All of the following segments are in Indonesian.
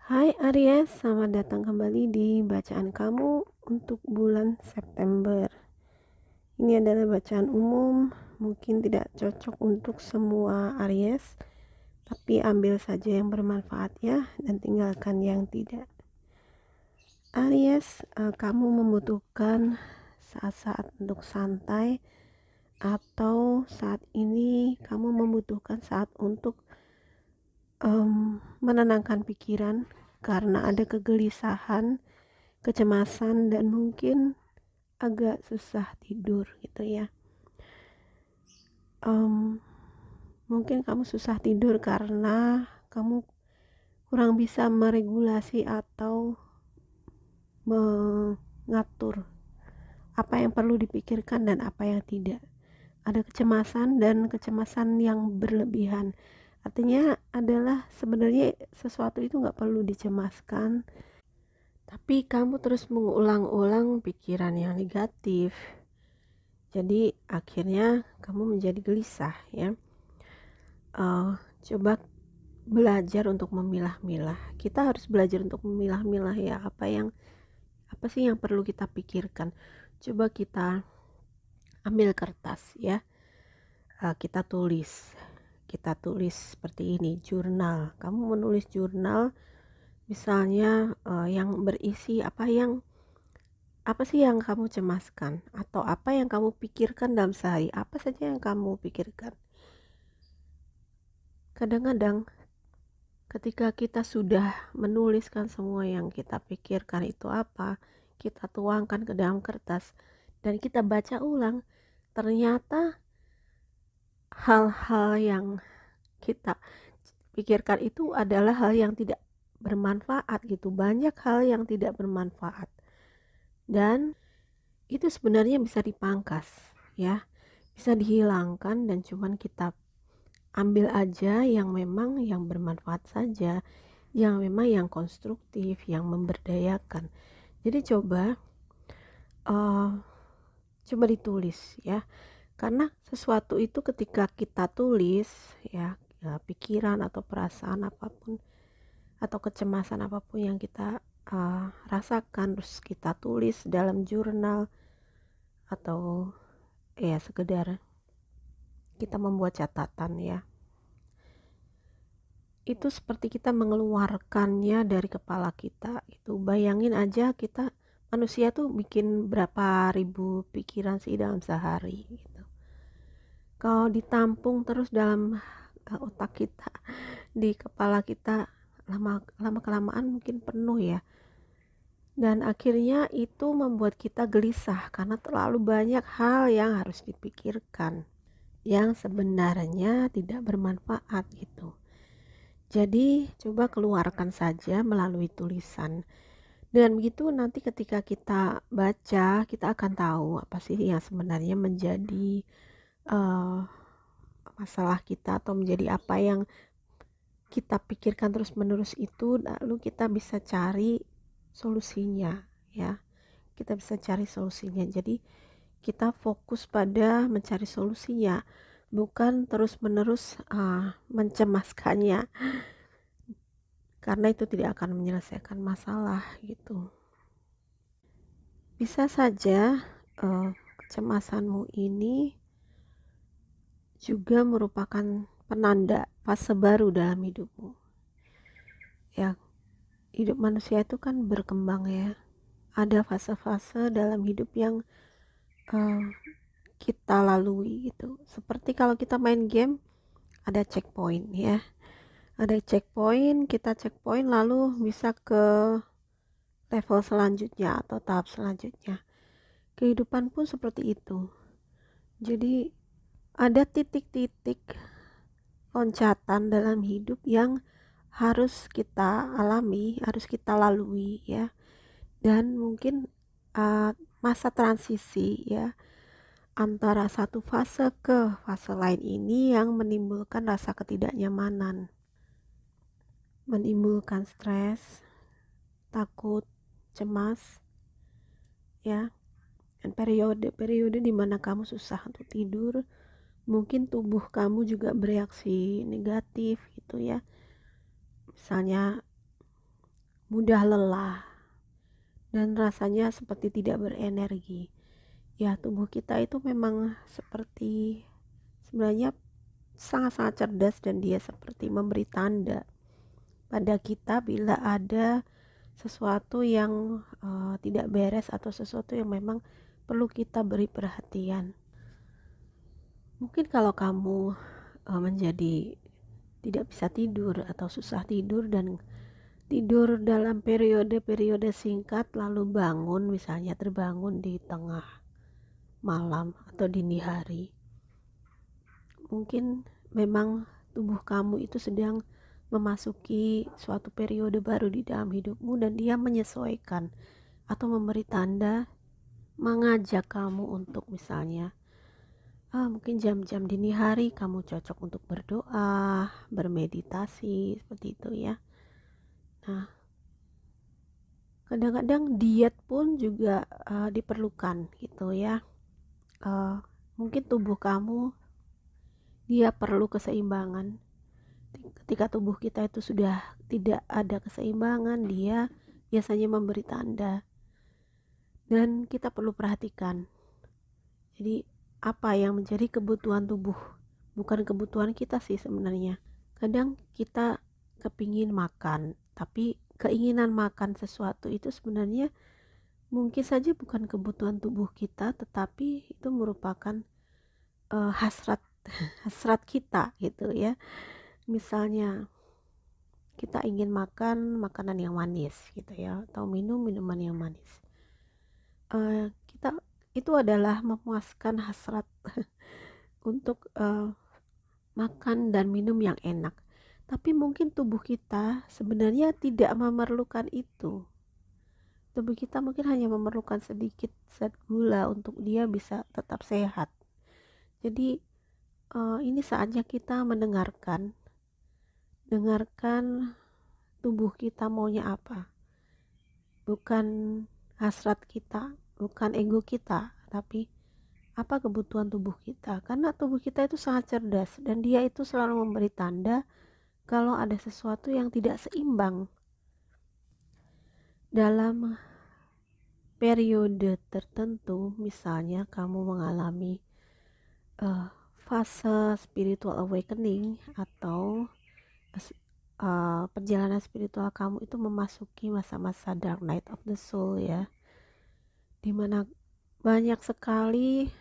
Hai Aries, selamat datang kembali di bacaan kamu untuk bulan September. Ini adalah bacaan umum, mungkin tidak cocok untuk semua Aries, tapi ambil saja yang bermanfaat ya, dan tinggalkan yang tidak. Aries, kamu membutuhkan saat-saat untuk santai, atau saat ini kamu membutuhkan saat untuk menenangkan pikiran karena ada kegelisahan, kecemasan, dan mungkin agak susah tidur gitu ya. Mungkin kamu susah tidur karena kamu kurang bisa meregulasi atau mengatur apa yang perlu dipikirkan dan apa yang tidak. Ada kecemasan dan kecemasan yang berlebihan. Artinya adalah sebenarnya sesuatu itu nggak perlu dicemaskan, tapi kamu terus mengulang-ulang pikiran yang negatif. Jadi akhirnya kamu menjadi gelisah ya. Coba belajar untuk memilah-milah. Kita harus belajar untuk memilah-milah ya, apa sih yang perlu kita pikirkan. Coba kita ambil kertas ya, kita tulis seperti ini, jurnal. Kamu menulis jurnal misalnya yang berisi apa sih yang kamu cemaskan, atau apa yang kamu pikirkan dalam sehari, apa saja yang kamu pikirkan. Kadang-kadang ketika kita sudah menuliskan semua yang kita pikirkan itu apa, kita tuangkan ke dalam kertas dan kita baca ulang, ternyata hal-hal yang kita pikirkan itu adalah hal yang tidak bermanfaat gitu. Banyak hal yang tidak bermanfaat. Dan itu sebenarnya bisa dipangkas ya. Bisa dihilangkan dan cuman kita ambil aja yang memang yang bermanfaat saja, yang memang yang konstruktif, yang memberdayakan. Jadi uh, coba ditulis ya, karena sesuatu itu ketika kita tulis ya, pikiran atau perasaan apapun atau kecemasan apapun yang kita rasakan, terus kita tulis dalam jurnal atau ya sekedar kita membuat catatan ya, itu seperti kita mengeluarkannya dari kepala kita. Itu bayangin aja, kita manusia tuh bikin berapa ribu pikiran sih dalam sehari gitu. Kalau ditampung terus dalam otak kita, di kepala kita, lama kelamaan mungkin penuh ya. Dan akhirnya itu membuat kita gelisah karena terlalu banyak hal yang harus dipikirkan yang sebenarnya tidak bermanfaat gitu. Jadi coba keluarkan saja melalui tulisan. Dengan begitu nanti ketika kita baca, kita akan tahu apa sih yang sebenarnya menjadi uh, masalah kita, atau menjadi apa yang kita pikirkan terus-menerus itu, lalu kita bisa cari solusinya ya. Kita bisa cari solusinya. Jadi kita fokus pada mencari solusinya, bukan terus-menerus mencemaskannya, karena itu tidak akan menyelesaikan masalah gitu. Bisa saja kecemasanmu ini juga merupakan penanda fase baru dalam hidupmu ya. Hidup manusia itu kan berkembang ya, ada fase-fase dalam hidup yang kita lalui gitu. Seperti kalau kita main game, ada checkpoint ya, ada checkpoint, kita checkpoint lalu bisa ke level selanjutnya atau tahap selanjutnya. Kehidupan pun seperti itu. Jadi ada titik-titik loncatan dalam hidup yang harus kita alami, harus kita lalui ya. Dan mungkin masa transisi ya, antara satu fase ke fase lain ini yang menimbulkan rasa ketidaknyamanan, menimbulkan stres, takut, cemas ya. Dan periode-periode dimana kamu susah untuk tidur, mungkin tubuh kamu juga bereaksi negatif gitu ya. Misalnya mudah lelah, dan rasanya seperti tidak berenergi. Ya, tubuh kita itu memang seperti sebenarnya sangat-sangat cerdas, dan dia seperti memberi tanda pada kita bila ada sesuatu yang tidak beres, atau sesuatu yang memang perlu kita beri perhatian. Mungkin kalau kamu menjadi tidak bisa tidur atau susah tidur, dan tidur dalam periode-periode singkat lalu bangun, misalnya terbangun di tengah malam atau dini hari, mungkin memang tubuh kamu itu sedang memasuki suatu periode baru di dalam hidupmu, dan dia menyesuaikan atau memberi tanda, mengajak kamu untuk misalnya mungkin jam-jam dini hari kamu cocok untuk berdoa, bermeditasi, seperti itu ya. Nah, kadang-kadang diet pun juga diperlukan gitu ya. Mungkin tubuh kamu dia perlu keseimbangan. Ketika tubuh kita itu sudah tidak ada keseimbangan, dia biasanya memberi tanda, dan kita perlu perhatikan. Jadi apa yang menjadi kebutuhan tubuh, bukan kebutuhan kita sih sebenarnya. Kadang kita kepingin makan, tapi keinginan makan sesuatu itu sebenarnya mungkin saja bukan kebutuhan tubuh kita, tetapi itu merupakan hasrat hasrat kita gitu ya. Misalnya kita ingin makan makanan yang manis gitu ya, atau minum minuman yang manis. Kita itu adalah memuaskan hasrat untuk makan dan minum yang enak. Tapi mungkin tubuh kita sebenarnya tidak memerlukan itu. Tubuh kita mungkin hanya memerlukan sedikit zat gula untuk dia bisa tetap sehat. Jadi ini saatnya kita dengarkan tubuh kita maunya apa. Bukan hasrat kita, bukan ego kita, tapi apa kebutuhan tubuh kita. Karena tubuh kita itu sangat cerdas, dan dia itu selalu memberi tanda kalau ada sesuatu yang tidak seimbang dalam periode tertentu. Misalnya kamu mengalami fase spiritual awakening, atau perjalanan spiritual kamu itu memasuki masa-masa dark night of the soul ya, dimana banyak sekali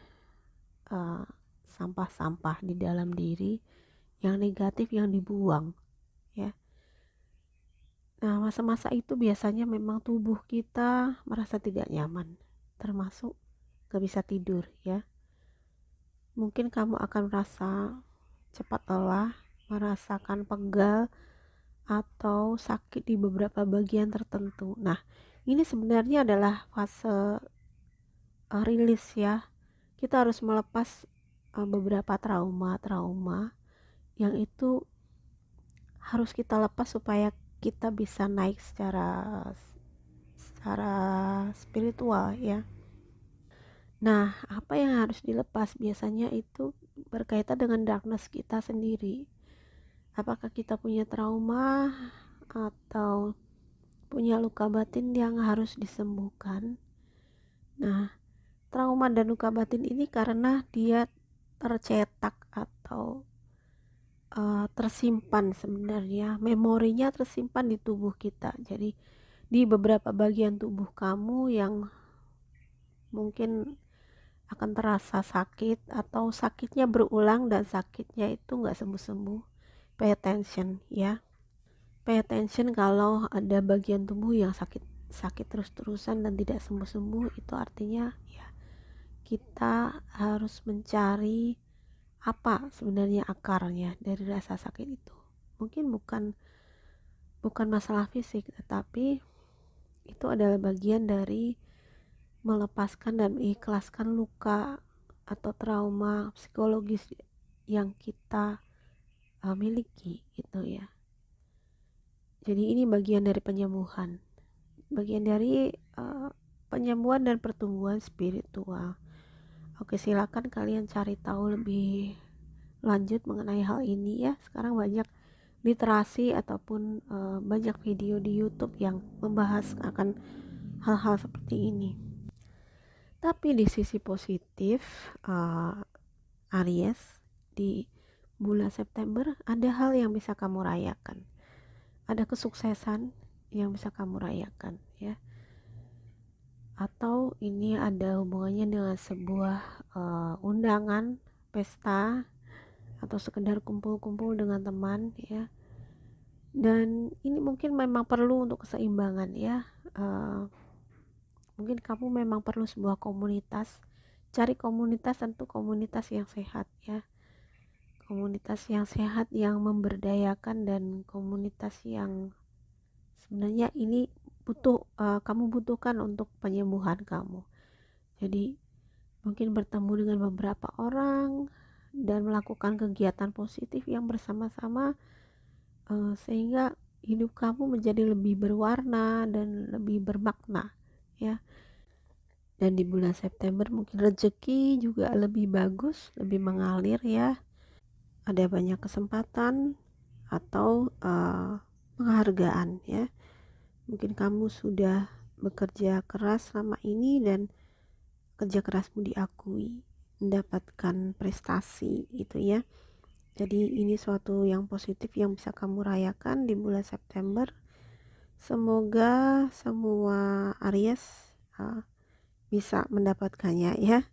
sampah-sampah di dalam diri yang negatif yang dibuang ya. Nah, masa-masa itu biasanya memang tubuh kita merasa tidak nyaman, termasuk gak bisa tidur ya. Mungkin kamu akan merasa cepat lelah, merasakan pegal atau sakit di beberapa bagian tertentu. Nah, ini sebenarnya adalah fase rilis ya. Kita harus melepas beberapa trauma-trauma yang itu harus kita lepas supaya kita bisa naik secara spiritual ya. Nah, apa yang harus dilepas biasanya itu berkaitan dengan darkness kita sendiri. Apakah kita punya trauma atau punya luka batin yang harus disembuhkan. Nah, trauma dan luka batin ini karena dia tercetak atau tersimpan, sebenarnya memorinya tersimpan di tubuh kita. Jadi di beberapa bagian tubuh kamu yang mungkin akan terasa sakit, atau sakitnya berulang dan sakitnya itu nggak sembuh-sembuh. Pay attention ya. Pay attention kalau ada bagian tubuh yang sakit terus-terusan dan tidak sembuh-sembuh, itu artinya ya kita harus mencari apa sebenarnya akarnya dari rasa sakit itu. Mungkin bukan masalah fisik, tetapi itu adalah bagian dari melepaskan dan mengikhlaskan luka atau trauma psikologis yang kita miliki gitu ya. Jadi ini bagian dari penyembuhan, bagian dari penyembuhan dan pertumbuhan spiritual. Oke, silakan kalian cari tahu lebih lanjut mengenai hal ini ya. Sekarang banyak literasi ataupun banyak video di YouTube yang membahas akan hal-hal seperti ini. Tapi di sisi positif, Aries, di bulan September ada hal yang bisa kamu rayakan, ada kesuksesan yang bisa kamu rayakan ya, atau ini ada hubungannya dengan sebuah undangan, pesta, atau sekedar kumpul-kumpul dengan teman ya. Dan ini mungkin memang perlu untuk keseimbangan ya. Mungkin kamu memang perlu sebuah komunitas. Cari komunitas, tentu komunitas yang sehat ya, komunitas yang sehat, yang memberdayakan, dan komunitas yang sebenarnya ini kamu butuhkan untuk penyembuhan kamu. Jadi mungkin bertemu dengan beberapa orang dan melakukan kegiatan positif yang bersama-sama, sehingga hidup kamu menjadi lebih berwarna dan lebih bermakna ya. Dan di bulan September mungkin rezeki juga lebih bagus, lebih mengalir ya. Ada banyak kesempatan atau penghargaan ya. Mungkin kamu sudah bekerja keras selama ini dan kerja kerasmu diakui, mendapatkan prestasi gitu ya. Jadi ini suatu yang positif yang bisa kamu rayakan di bulan September. Semoga semua Aries bisa mendapatkannya ya.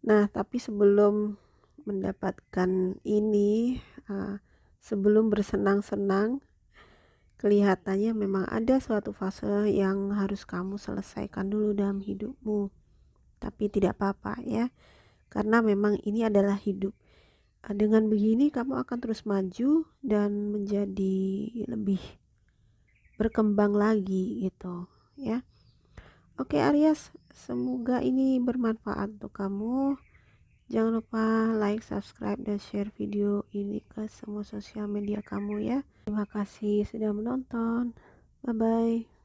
Nah, tapi sebelum mendapatkan ini, sebelum bersenang-senang, kelihatannya memang ada suatu fase yang harus kamu selesaikan dulu dalam hidupmu. Tapi tidak apa-apa ya, karena memang ini adalah hidup. Dengan begini kamu akan terus maju dan menjadi lebih berkembang lagi gitu ya. Oke Aries, semoga ini bermanfaat untuk kamu. Jangan lupa like, subscribe, dan share video ini ke semua sosial media kamu ya. Terima kasih sudah menonton. Bye bye.